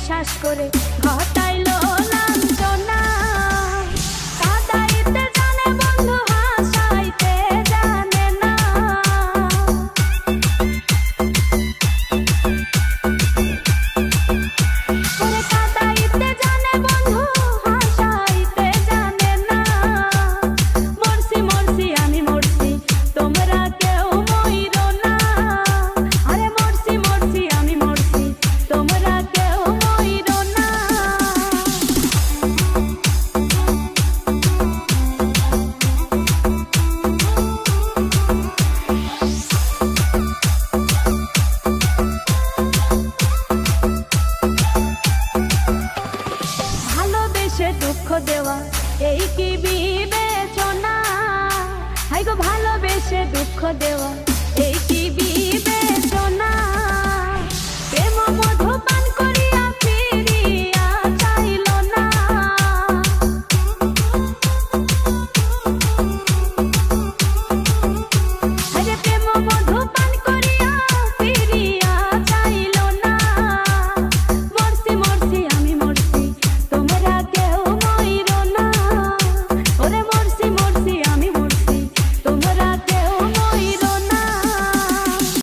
বিশ্বাস করে ঘটাইলো লাঞ্ছনা। কাঁদাইতে জানে বন্ধু হাসাইতে জানে না। কাঁদাইতে জানে বন্ধু হাসাইতে জানে না। মরছি মরছি আমি মরছি তোমরা কেউ মইরো না। আরে মরছি মরছি আমি মরছি তোমরা কেউ মইরো না। ভালোবেসে দুঃখ দেওয়া এই কি বিবেচনা? হাই গো ভালোবেসে দুঃখ দেওয়া